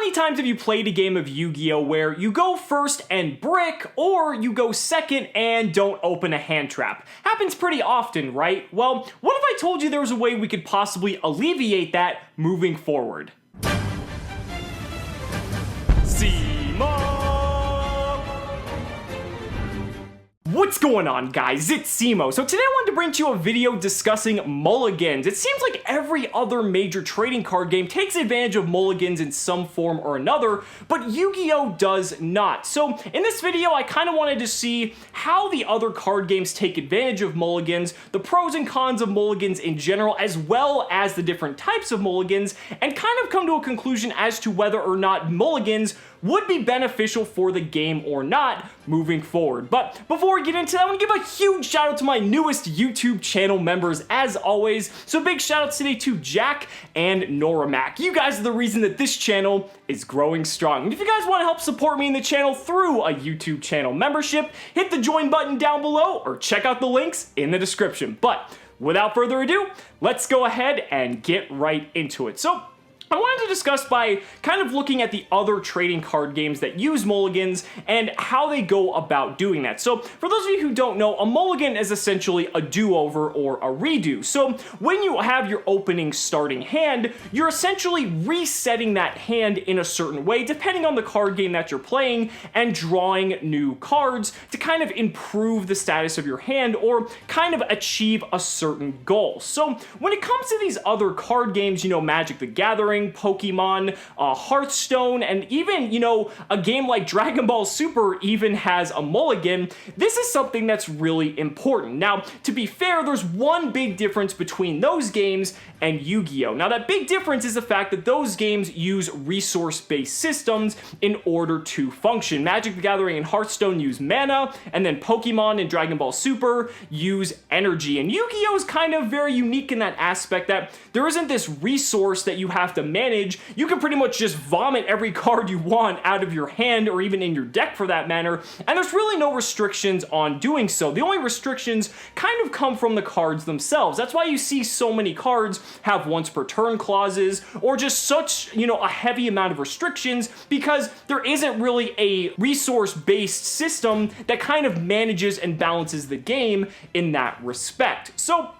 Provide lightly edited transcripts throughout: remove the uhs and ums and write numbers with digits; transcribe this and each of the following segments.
many times have you played a game of Yu-Gi-Oh where you go first and brick, or you go second and don't open a hand trap? Happens pretty often, right? Well, what if I told you there was a way we could possibly alleviate that moving forward? What's going on, guys? It's Simo. So today I wanted to bring to you a video discussing mulligans. It seems like every other major trading card game takes advantage of mulligans in some form or another, but Yu-Gi-Oh does not. So in this video, I kind of wanted to see how the other card games take advantage of mulligans, the pros and cons of mulligans in general, as well as the different types of mulligans, and kind of come to a conclusion as to whether or not mulligans would be beneficial for the game or not moving forward. But before we get into that, I want to give a huge shout out to my newest YouTube channel members as always. So big shout out today to Jack and Nora Mac. You guys are the reason that this channel is growing strong. And if you guys want to help support me in the channel through a YouTube channel membership, hit the join button down below or check out the links in the description. But without further ado, let's go ahead and get right into it. So I wanted to discuss by kind of looking at the other trading card games that use mulligans and how they go about doing that. So for those of you who don't know, a mulligan is essentially a do-over or a redo. So when you have your opening starting hand, you're essentially resetting that hand in a certain way depending on the card game that you're playing and drawing new cards to kind of improve the status of your hand or kind of achieve a certain goal. So when it comes to these other card games, you know, Magic the Gathering, Pokemon, Hearthstone, and even, you know, a game like Dragon Ball Super even has a mulligan. This is something that's really important. Now, to be fair, there's one big difference between those games and Yu-Gi-Oh! Now, that big difference is the fact that those games use resource-based systems in order to function. Magic the Gathering and Hearthstone use mana, and then Pokemon and Dragon Ball Super use energy. And Yu-Gi-Oh! Is kind of very unique in that aspect that there isn't this resource that you have to manage. You can pretty much just vomit every card you want out of your hand or even in your deck for that matter, and there's really no restrictions on doing so. The only restrictions kind of come from the cards themselves. That's why you see so many cards have once per turn clauses or just such, you know, a heavy amount of restrictions because there isn't really a resource-based system that kind of manages and balances the game in that respect. So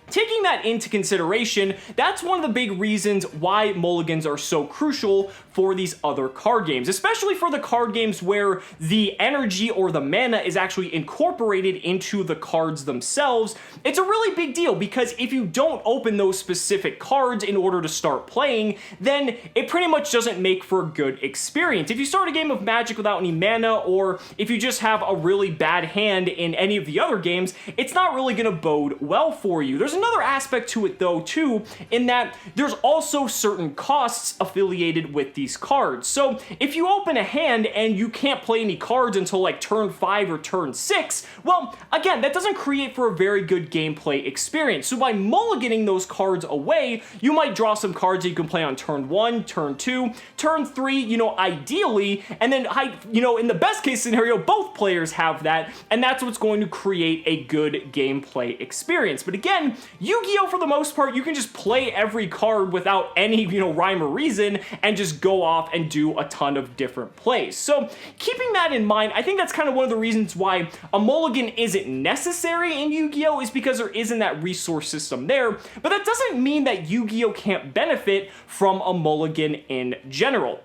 taking that into consideration, that's one of the big reasons why mulligans are so crucial for these other card games, especially for the card games where the energy or the mana is actually incorporated into the cards themselves. It's a really big deal because if you don't open those specific cards in order to start playing, then it pretty much doesn't make for a good experience. If you start a game of Magic without any mana, or if you just have a really bad hand in any of the other games, it's not really going to bode well for you. There's another aspect to it though too, in that there's also certain costs affiliated with these cards. So if you open a hand and you can't play any cards until like turn 5 or turn 6, well, again, that doesn't create for a very good gameplay experience. So by mulliganing those cards away, you might draw some cards that you can play on turn 1, turn 2, turn 3, you know, ideally, and then, you know, in the best case scenario, both players have that, and that's what's going to create a good gameplay experience. But again, Yu-Gi-Oh! For the most part, you can just play every card without any, you know, rhyme or reason and just go off and do a ton of different plays. So keeping that in mind, I think that's kind of one of the reasons why a mulligan isn't necessary in Yu-Gi-Oh! Is because there isn't that resource system there, but that doesn't mean that Yu-Gi-Oh! Can't benefit from a mulligan in general.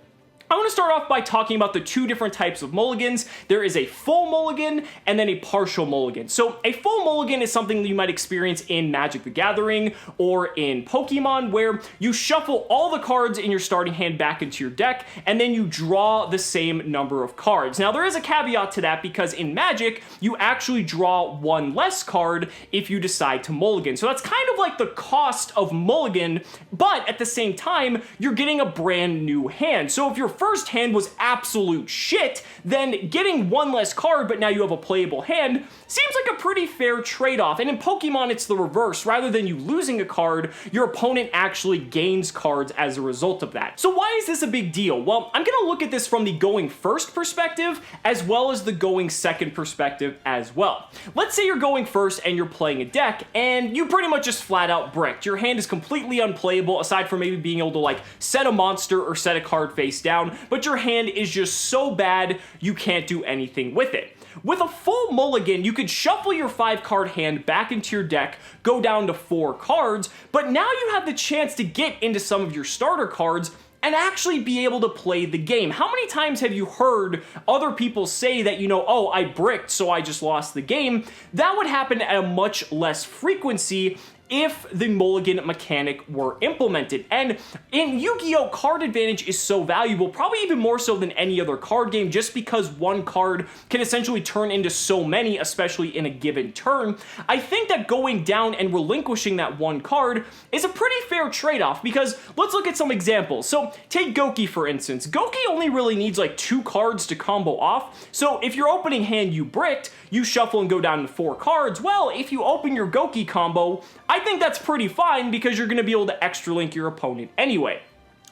I want to start off by talking about the two different types of mulligans. There is a full mulligan and then a partial mulligan. So a full mulligan is something that you might experience in Magic the Gathering or in Pokemon, where you shuffle all the cards in your starting hand back into your deck and then you draw the same number of cards. Now there is a caveat to that because in Magic you actually draw one less card if you decide to mulligan. So that's kind of like the cost of mulligan, but at the same time you're getting a brand new hand. So if you're first hand was absolute shit, then getting one less card but now you have a playable hand seems like a pretty fair trade-off. And in Pokemon it's the reverse. Rather than you losing a card, your opponent actually gains cards as a result of that. So why is this a big deal? Well, I'm gonna look at this from the going first perspective as well as the going second perspective as well. Let's say you're going first and you're playing a deck and you pretty much just flat out bricked. Your hand is completely unplayable aside from maybe being able to like set a monster or set a card face down. down, but your hand is just so bad you can't do anything with it. With a full mulligan, you could shuffle your 5-card hand back into your deck, go down to 4 cards, but now you have the chance to get into some of your starter cards and actually be able to play the game. How many times have you heard other people say that, oh, I bricked, so I just lost the game? That would happen at a much less frequency if the mulligan mechanic were implemented. And in Yu-Gi-Oh!, card advantage is so valuable, probably even more so than any other card game, just because one card can essentially turn into so many, especially in a given turn. I think that going down and relinquishing that one card is a pretty fair trade-off, because let's look at some examples. So take Goki, for instance. Goki only really needs like 2 cards to combo off, so if your opening hand you bricked, you shuffle and go down to 4 cards. Well, if you open your Goki combo, I think that's pretty fine because you're going to be able to extra link your opponent anyway.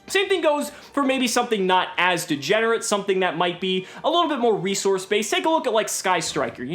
Same thing goes for maybe something not as degenerate, something that might be a little bit more resource-based. Take a look at like Sky Striker,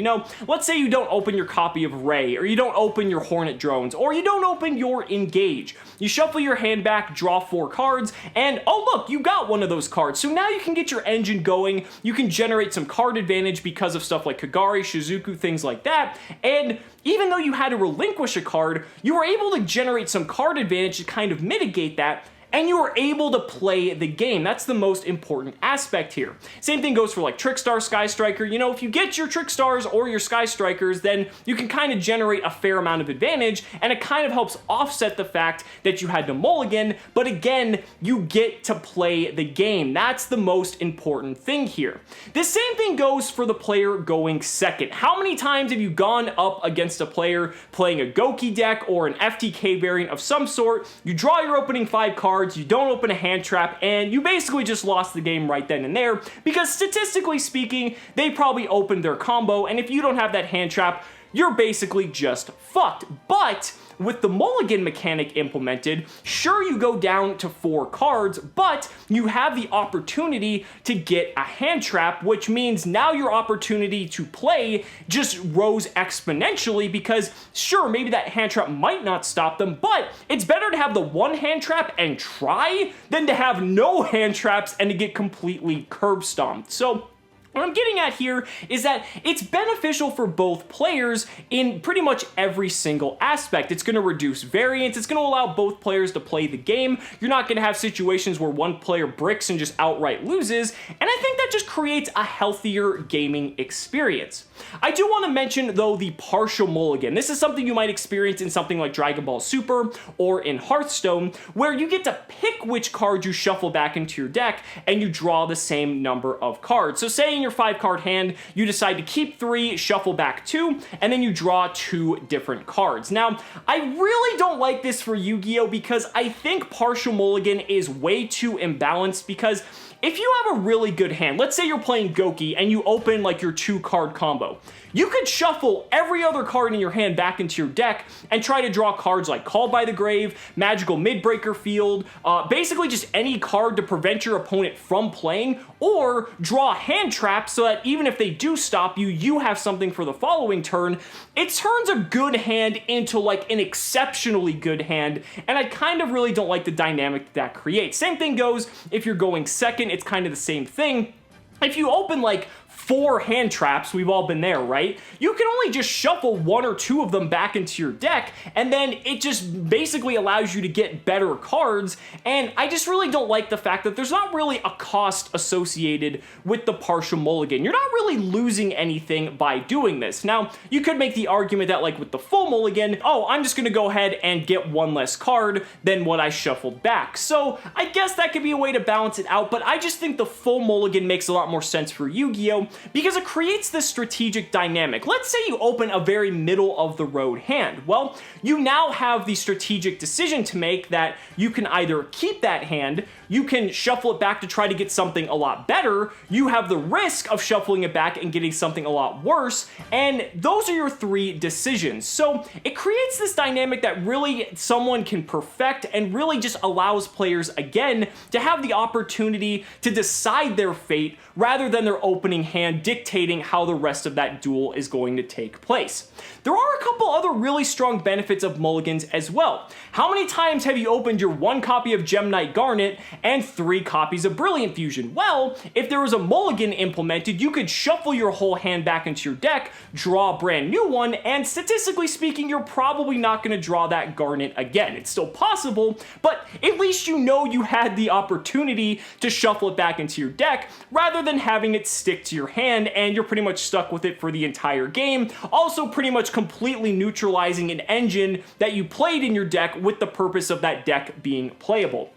Let's say you don't open your copy of Ray, or you don't open your Hornet Drones, or you don't open your Engage. You shuffle your hand back, draw 4 cards, and oh look, you got one of those cards. So now you can get your engine going, you can generate some card advantage because of stuff like Kagari, Shizuku, things like that, and even though you had to relinquish a card, you were able to generate some card advantage to kind of mitigate that, and you were able to play the game. That's the most important aspect here. Same thing goes for like Trickstar, Sky Striker. If you get your Trickstars or your Sky Strikers, then you can kind of generate a fair amount of advantage, and it kind of helps offset the fact that you had to mulligan, but again, you get to play the game. That's the most important thing here. The same thing goes for the player going second. How many times have you gone up against a player playing a Goki deck or an FTK variant of some sort, you draw your opening 5 cards, you don't open a hand trap, and you basically just lost the game right then and there, because statistically speaking, they probably opened their combo, and if you don't have that hand trap, you're basically just fucked. But with the mulligan mechanic implemented, sure, you go down to 4 cards, but you have the opportunity to get a hand trap, which means now your opportunity to play just rose exponentially, because sure, maybe that hand trap might not stop them, but it's better to have the one hand trap and try than to have no hand traps and to get completely curb stomped. So what I'm getting at here is that it's beneficial for both players in pretty much every single aspect. It's going to reduce variance, it's going to allow both players to play the game. You're not going to have situations where one player bricks and just outright loses, and I think that just creates a healthier gaming experience. I do want to mention, though, the partial mulligan. This is something you might experience in something like Dragon Ball Super or in Hearthstone, where you get to pick which card you shuffle back into your deck, and you draw the same number of cards. So say in your 5-card hand, you decide to keep 3, shuffle back 2, and then you draw 2 different cards. Now, I really don't like this for Yu-Gi-Oh! Because I think partial mulligan is way too imbalanced, because if you have a really good hand, let's say you're playing Goki and you open like your 2-card combo, you could shuffle every other card in your hand back into your deck and try to draw cards like Called by the Grave, Magical Midbreaker Field, basically just any card to prevent your opponent from playing, or draw a hand trap so that even if they do stop you, you have something for the following turn. It turns a good hand into like an exceptionally good hand, and I kind of really don't like the dynamic that creates. Same thing goes if you're going second, it's kind of the same thing. If you open like 4 hand traps, we've all been there, right? You can only just shuffle 1 or 2 of them back into your deck, and then it just basically allows you to get better cards, and I just really don't like the fact that there's not really a cost associated with the partial mulligan. You're not really losing anything by doing this. Now, you could make the argument that like with the full mulligan, oh, I'm just gonna go ahead and get 1 less card than what I shuffled back. So I guess that could be a way to balance it out, but I just think the full mulligan makes a lot more sense for Yu-Gi-Oh! Because it creates this strategic dynamic. Let's say you open a very middle of the road hand. Well, you now have the strategic decision to make that you can either keep that hand, you can shuffle it back to try to get something a lot better, you have the risk of shuffling it back and getting something a lot worse, and those are your 3 decisions. So it creates this dynamic that really someone can perfect and really just allows players, again, to have the opportunity to decide their fate rather than their opening hand dictating how the rest of that duel is going to take place. There are a couple other really strong benefits of mulligans as well. How many times have you opened your 1 copy of Gem Knight Garnet and 3 copies of Brilliant Fusion? Well, if there was a mulligan implemented, you could shuffle your whole hand back into your deck, draw a brand new one, and statistically speaking, you're probably not going to draw that Garnet again. It's still possible, but at least you know you had the opportunity to shuffle it back into your deck rather than having it stick to your hand and you're pretty much stuck with it for the entire game. Also pretty much completely neutralizing an engine that you played in your deck with the purpose of that deck being playable.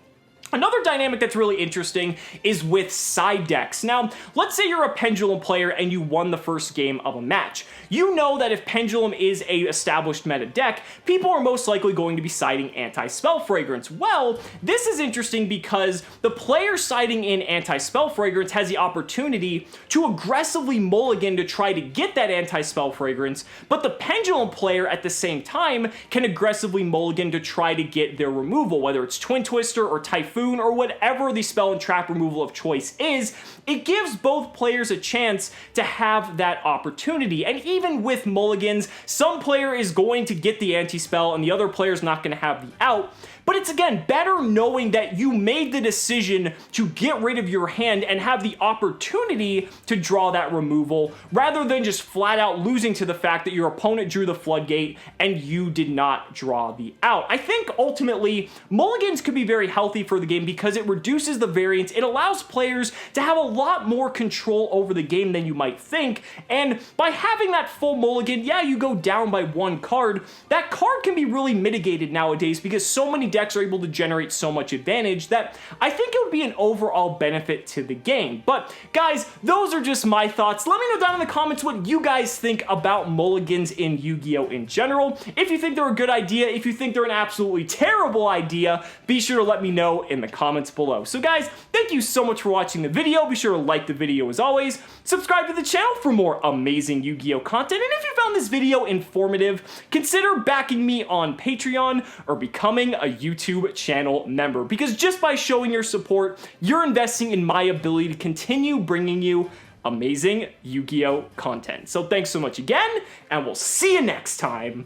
Another dynamic that's really interesting is with side decks. Now, let's say you're a Pendulum player and you won the first game of a match. You know that if Pendulum is a established meta deck, people are most likely going to be siding Anti-Spell Fragrance. Well, this is interesting because the player siding in Anti-Spell Fragrance has the opportunity to aggressively mulligan to try to get that Anti-Spell Fragrance, but the Pendulum player at the same time can aggressively mulligan to try to get their removal, whether it's Twin Twister or Typhoon or whatever the spell and trap removal of choice is. It gives both players a chance to have that opportunity. And even with mulligans, some player is going to get the anti-spell and the other player is not going to have the out. But it's, again, better knowing that you made the decision to get rid of your hand and have the opportunity to draw that removal, rather than just flat out losing to the fact that your opponent drew the floodgate and you did not draw the out. I think, ultimately, mulligans could be very healthy for the game because it reduces the variance. It allows players to have a lot more control over the game than you might think, and by having that full mulligan, yeah, you go down by 1 card, that card can be really mitigated nowadays because so many decks are able to generate so much advantage that I think it would be an overall benefit to the game. But guys, those are just my thoughts. Let me know down in the comments what you guys think about mulligans in Yu-Gi-Oh! In general. If you think they're a good idea, if you think they're an absolutely terrible idea, be sure to let me know in the comments below. So guys, thank you so much for watching the video. Be sure to like the video as always. Subscribe to the channel for more amazing Yu-Gi-Oh! Content. And if you found this video informative, consider backing me on Patreon or becoming a YouTube channel member, because just by showing your support, you're investing in my ability to continue bringing you amazing Yu-Gi-Oh! Content. So thanks so much again, and we'll see you next time.